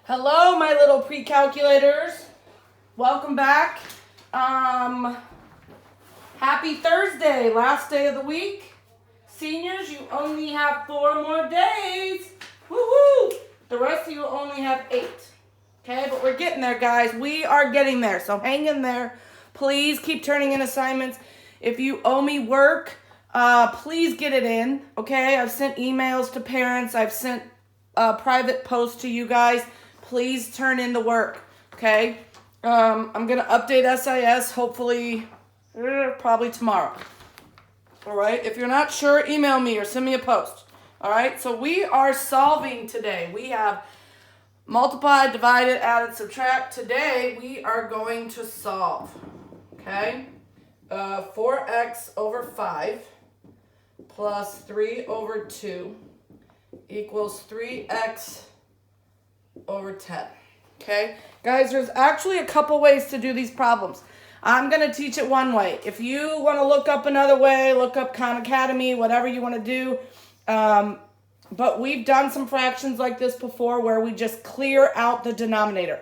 Hello, my little pre-calculators. Welcome back. Happy Thursday, last day of the week. Seniors, you only have 4 more days. Woo-hoo! The rest of you only have 8. Okay, but we're getting there, guys. We are getting there, so hang in there. Please keep turning in assignments. If you owe me work, please get it in, okay? I've sent emails to parents. I've sent private posts to you guys. Please turn in the work, okay? I'm going to update SIS hopefully probably tomorrow. All right? If you're not sure, email me or send me a post. All right? So we are solving today. We have multiplied, divided, added, subtract. Today we are going to solve, okay? 4x over 5 plus 3 over 2 equals 3x over 10. Okay? Guys, there's actually a couple ways to do these problems. I'm going to teach it one way. If you want to look up another way, look up Khan Academy, whatever you want to do. But we've done some fractions like this before where we just clear out the denominator.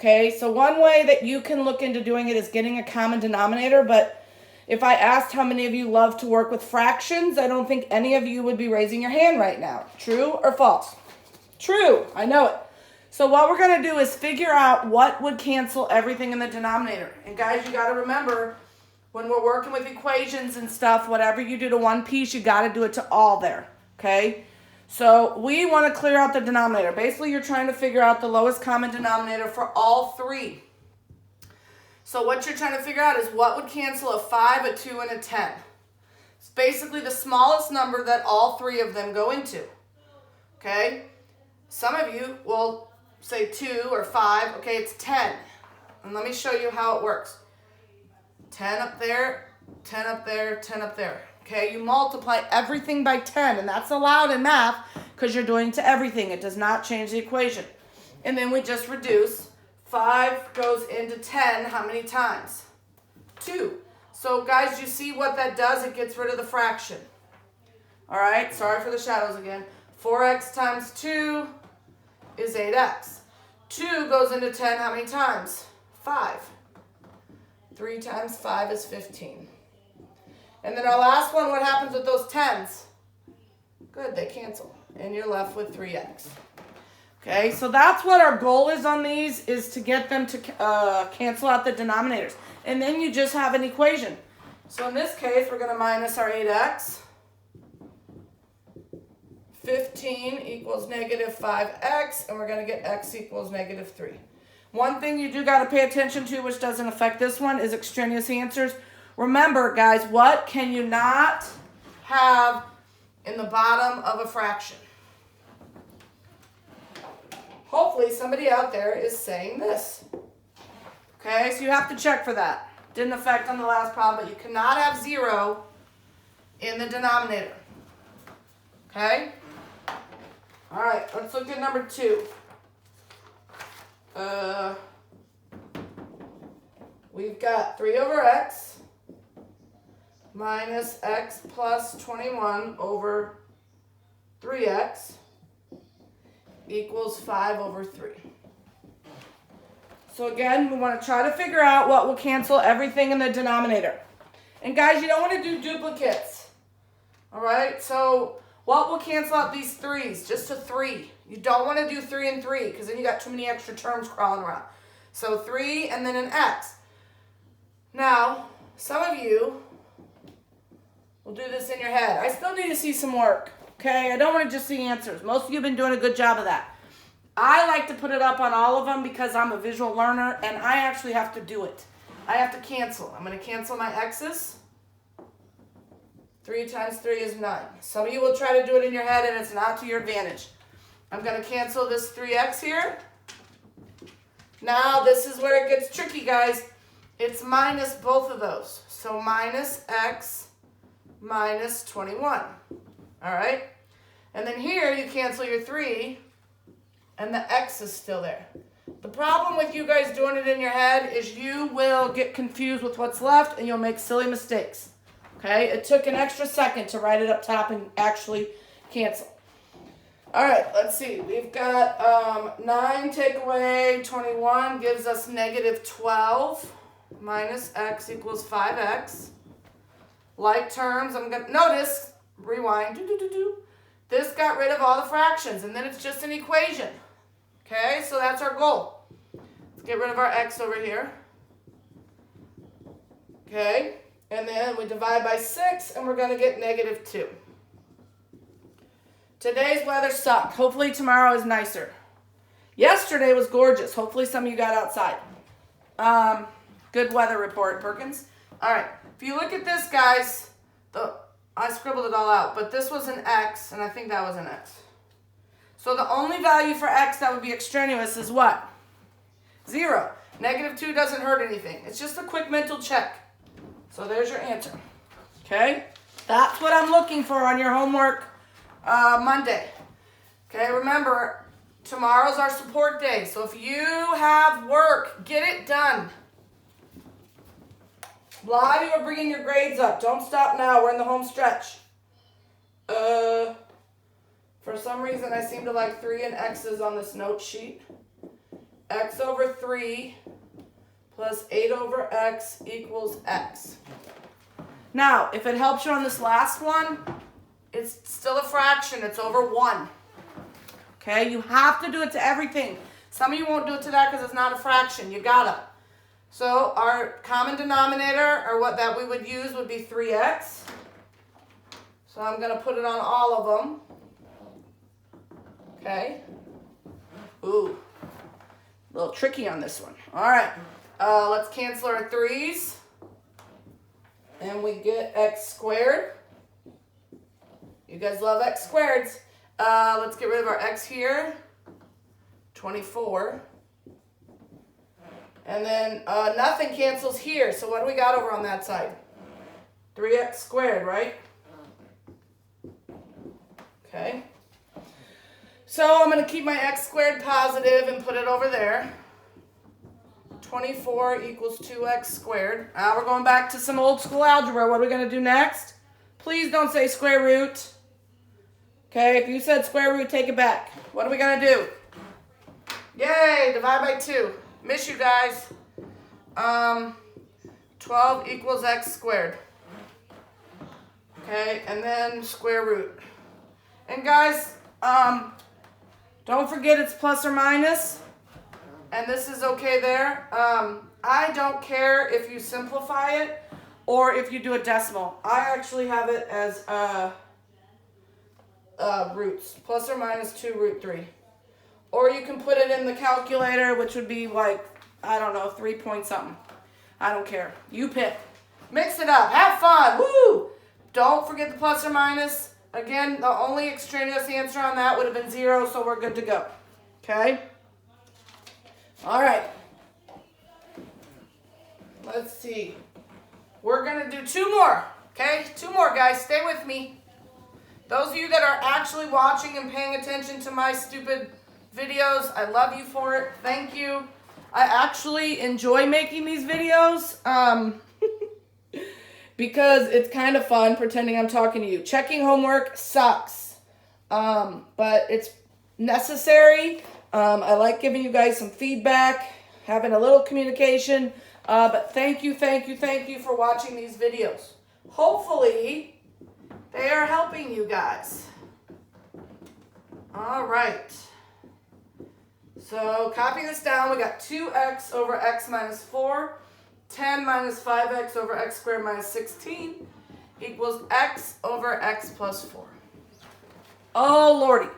Okay? So one way that you can look into doing it is getting a common denominator. But if I asked how many of you love to work with fractions, I don't think any of you would be raising your hand right now. True or false? True. I know it. So what we're going to do is figure out what would cancel everything in the denominator. And guys, you got to remember, when we're working with equations and stuff, whatever you do to one piece, you got to do it to all there. Okay? So we want to clear out the denominator. Basically, you're trying to figure out the lowest common denominator for all 3. So what you're trying to figure out is what would cancel a 5, a 2, and a 10. It's basically the smallest number that all 3 of them go into. Okay? Some of you will say 2 or 5. Okay, it's 10. And let me show you how it works. 10 up there, 10 up there, 10 up there. Okay, you multiply everything by 10, and that's allowed in math because you're doing to everything. It does not change the equation. And then we just reduce. 5 goes into 10 how many times? 2. So guys, you see what that does? It gets rid of the fraction. All right, sorry for the shadows again. 4x times 2 is 8x. 2 goes into 10 how many times? 5. 3 times 5 is 15. And then our last one, what happens with those 10s? Good, they cancel. And you're left with 3x. Okay, so that's what our goal is on these, is to get them to cancel out the denominators. And then you just have an equation. So in this case, we're going to minus our 8x. 15 equals negative 5x, and we're going to get x equals negative 3. One thing you do got to pay attention to, which doesn't affect this one, is extraneous answers. Remember, guys, what can you not have in the bottom of a fraction? Hopefully somebody out there is saying this. Okay, so you have to check for that. Didn't affect on the last problem, but you cannot have 0 in the denominator. Okay? All right, let's look at number 2. We've got 3 over x minus x plus 21 over 3x equals 5 over 3. So again, we want to try to figure out what will cancel everything in the denominator. And guys, you don't want to do duplicates. All right, so what will cancel out these 3's? Just a 3. You don't want to do 3 and 3 because then you got too many extra terms crawling around. So 3 and then an x. Now, some of you will do this in your head. I still need to see some work, okay? I don't want to just see answers. Most of you have been doing a good job of that. I like to put it up on all of them because I'm a visual learner and I actually have to do it. I have to cancel. I'm going to cancel my x's. 3 times 3 is 9. Some of you will try to do it in your head and it's not to your advantage. I'm going to cancel this 3x here. Now this is where it gets tricky, guys. It's minus both of those. So minus x minus 21. All right? And then here you cancel your 3 and the x is still there. The problem with you guys doing it in your head is you will get confused with what's left and you'll make silly mistakes. Okay, it took an extra second to write it up top and actually cancel. All right, let's see. We've got 9 take away 21 gives us negative 12 minus x equals 5x. Like terms, I'm going to notice, rewind, this got rid of all the fractions, and then it's just an equation. Okay, so that's our goal. Let's get rid of our x over here. Okay, and then we divide by 6, and we're going to get negative 2. Today's weather sucked. Hopefully tomorrow is nicer. Yesterday was gorgeous. Hopefully some of you got outside. Good weather report, Perkins. All right, if you look at this, guys, I scribbled it all out, but this was an x, and I think that was an x. So the only value for x that would be extraneous is what? 0. Negative 2 doesn't hurt anything. It's just a quick mental check. So there's your answer. Okay? That's what I'm looking for on your homework Monday. Okay, remember, tomorrow's our support day. So if you have work, get it done. A lot of you are bringing your grades up. Don't stop now. We're in the home stretch. For some reason, I seem to like 3 and x's on this note sheet. X over 3 plus 8 over x equals x. Now, if it helps you on this last one, it's still a fraction. It's over 1. Okay? You have to do it to everything. Some of you won't do it to that because it's not a fraction. You gotta. So our common denominator, or what that we would use, would be 3x. So I'm going to put it on all of them. Okay? Ooh. A little tricky on this one. All right. Let's cancel our 3's. And we get x squared. You guys love x squareds. Let's get rid of our x here. 24. And then nothing cancels here. So what do we got over on that side? 3x squared, right? Okay. So I'm going to keep my x squared positive and put it over there. 24 equals 2x squared. Now we're going back to some old school algebra. What are we going to do next? Please don't say square root. Okay, if you said square root, take it back. What are we going to do? Yay, divide by 2. Miss you guys. 12 equals x squared. Okay, and then square root. And guys, don't forget it's plus or minus. And this is okay there. I don't care if you simplify it or if you do a decimal. I actually have it as roots. Plus or minus 2 root 3. Or you can put it in the calculator, which would be like, I don't know, 3 point something. I don't care. You pick. Mix it up. Have fun. Woo! Don't forget the plus or minus. Again, the only extraneous answer on that would have been 0, so we're good to go. Okay? All right. Let's see. We're going to do 2 more. Okay? 2 more, guys. Stay with me. Those of you that are actually watching and paying attention to my stupid videos, I love you for it. Thank you. I actually enjoy making these videos because it's kind of fun pretending I'm talking to you. Checking homework sucks, but it's necessary. I like giving you guys some feedback, having a little communication, but thank you for watching these videos. Hopefully, they are helping you guys. All right. So copy this down. We got 2x over x minus 4, 10 minus 5x over x squared minus 16 equals x over x plus 4. Oh, Lordy.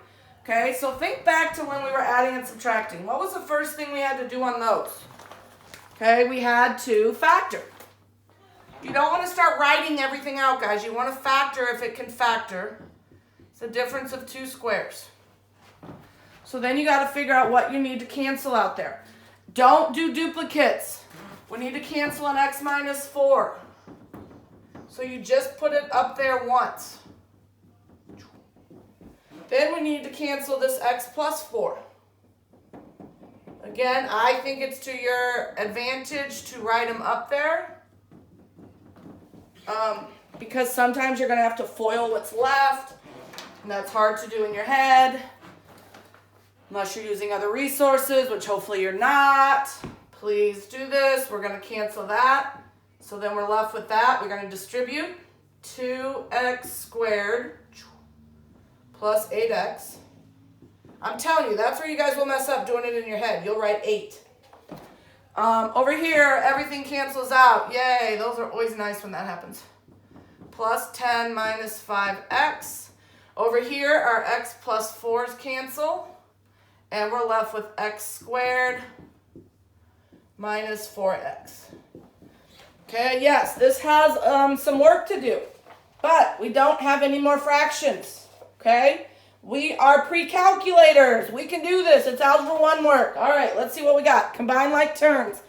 Okay, so think back to when we were adding and subtracting. What was the first thing we had to do on those? Okay, we had to factor. You don't want to start writing everything out, guys. You want to factor if it can factor. It's the difference of 2 squares. So then you got to figure out what you need to cancel out there. Don't do duplicates. We need to cancel an x minus 4. So you just put it up there once. Then we need to cancel this x plus 4. Again, I think it's to your advantage to write them up there. Because sometimes you're going to have to FOIL what's left. And that's hard to do in your head. Unless you're using other resources, which hopefully you're not. Please do this. We're going to cancel that. So then we're left with that. We're going to distribute 2x squared plus 8x. I'm telling you, that's where you guys will mess up doing it in your head. You'll write 8. Over here, everything cancels out. Yay, those are always nice when that happens. Plus 10 minus 5x. Over here, our x plus 4's cancel. And we're left with x squared minus 4x. Okay, yes, this has some work to do. But we don't have any more fractions. Okay? We are pre-calculators. We can do this. It's Algebra 1 work. All right, let's see what we got. Combine like terms.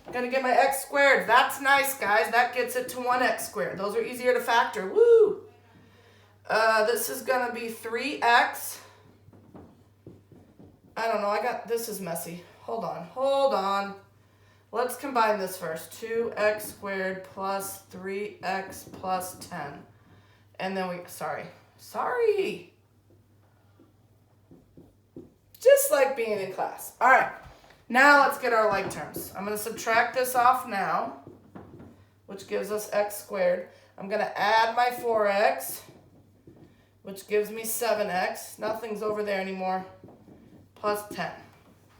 I'm going to get my x squared. That's nice, guys. That gets it to 1x squared. Those are easier to factor. Woo! This is going to be 3x. I don't know. This is messy. Hold on. Let's combine this first. 2x squared plus 3x plus 10. And then sorry. Just like being in class. All right. Now let's get our like terms. I'm going to subtract this off now, which gives us x squared. I'm going to add my 4x, which gives me 7x. Nothing's over there anymore. Plus 10.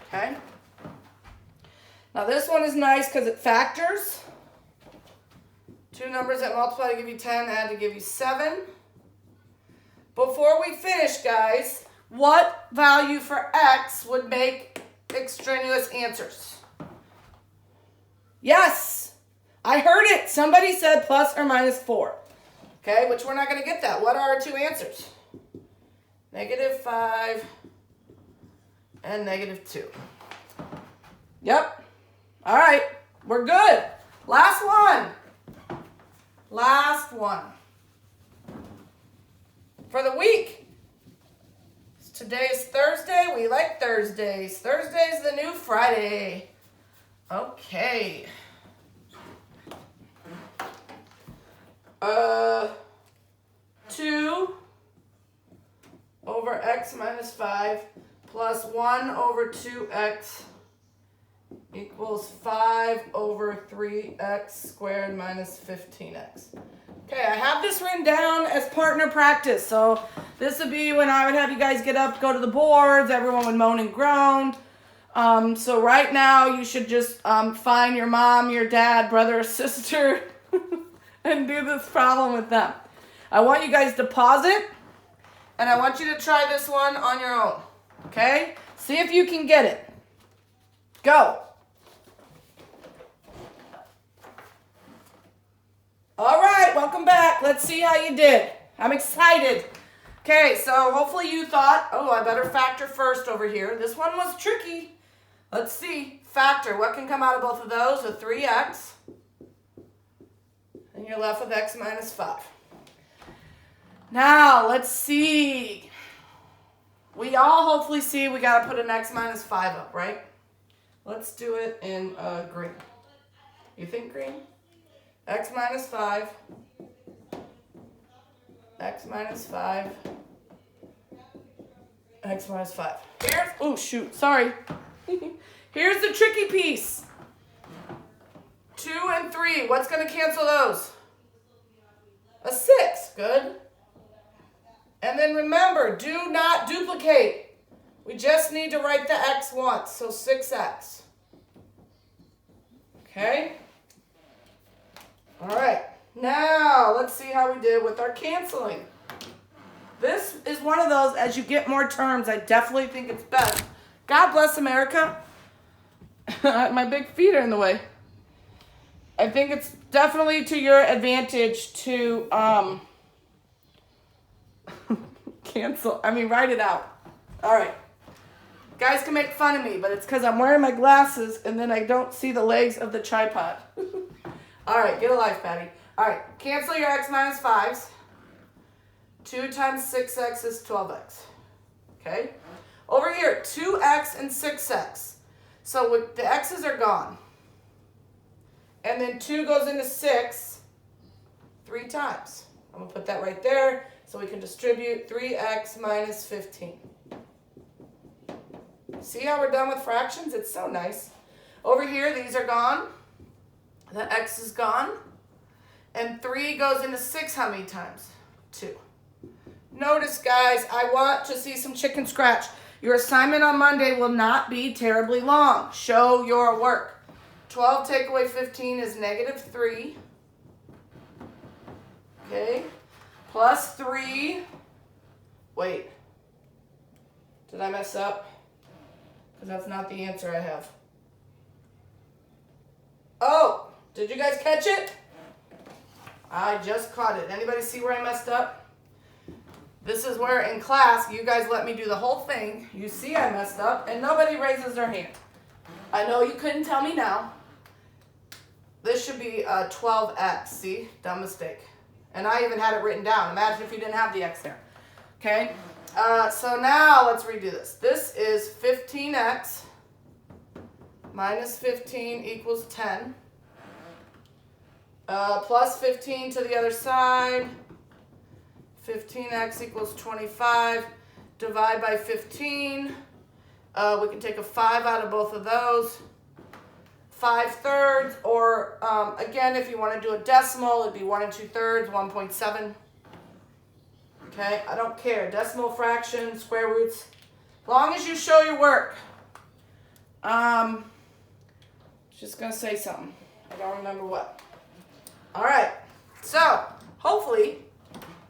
Okay? Now this one is nice because it factors. Two numbers that multiply to give you 10, add to give you 7. Before we finish, guys, what value for x would make extraneous answers? Yes, I heard it. Somebody said plus or minus 4. Okay, which we're not going to get that. What are our two answers? -5 and -2. Yep. All right, we're good. Last one. For the week. Today's Thursday. We like Thursdays. Thursday's the new Friday. Okay. 2 over x minus 5 plus 1 over 2x equals 5 over 3x squared minus 15x. Okay, I have this written down as partner practice. So this would be when I would have you guys get up, go to the boards, everyone would moan and groan. So right now you should just find your mom, your dad, brother, or sister and do this problem with them. I want you guys to pause it and I want you to try this one on your own. Okay? See if you can get it. Go. All right, welcome back. Let's see how you did. I'm excited. Okay, so hopefully you thought, oh, I better factor first over here. This one was tricky. Let's see. Factor. What can come out of both of those? A 3x. And you're left with x minus 5. Now, let's see. We all hopefully see we got to put an x minus 5 up, right? Let's do it in green. You think green? X minus 5. X minus 5. X minus 5. Oh, shoot. Sorry. Here's the tricky piece. 2 and 3. What's going to cancel those? A 6. Good. And then remember, do not duplicate. We just need to write the x once. So 6x. Okay? All right. Now, let's see how we did with our canceling. This is one of those, as you get more terms, I definitely think it's best. God bless America. My big feet are in the way. I think it's definitely to your advantage to write it out. All right. Guys can make fun of me, but it's because I'm wearing my glasses and then I don't see the legs of the tripod. All right, get a life, Patty. All right, cancel your x minus 5s. 2 times 6x is 12x. Okay? Over here, 2x and 6x. So the x's are gone. And then 2 goes into 6 3 times. I'm going to put that right there so we can distribute 3x minus 15. See how we're done with fractions? It's so nice. Over here, these are gone. The x is gone. And 3 goes into 6 how many times? 2. Notice, guys, I want to see some chicken scratch. Your assignment on Monday will not be terribly long. Show your work. 12 take away 15 is negative 3. Okay. Plus 3. Wait. Did I mess up? Because that's not the answer I have. Oh, did you guys catch it? I just caught it. Anybody see where I messed up? This is where in class you guys let me do the whole thing. You see I messed up and nobody raises their hand. I know you couldn't tell me now. This should be 12x. See? Dumb mistake. And I even had it written down. Imagine if you didn't have the x there. Okay? So now let's redo this. This is 15x minus 15 equals 10. Plus 15 to the other side. 15x equals 25. Divide by 15. We can take a 5 out of both of those. 5/3, or again, if you want to do a decimal, it'd be 1 2/3, 1.7. Okay, I don't care. Decimal fraction, square roots, as long as you show your work. Just gonna say something. I don't remember what. All right, so hopefully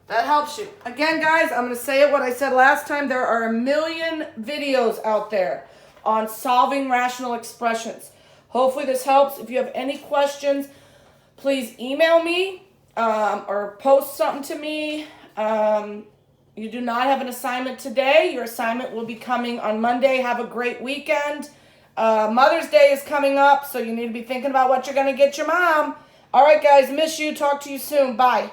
that helps you. Again, guys, I'm gonna say it what I said last time. There are a million videos out there on solving rational expressions. Hopefully this helps. If you have any questions, please email me or post something to me. You do not have an assignment today. Your assignment will be coming on Monday. Have a great weekend. Mother's Day is coming up, so you need to be thinking about what you're going to get your mom. All right, guys, miss you. Talk to you soon. Bye.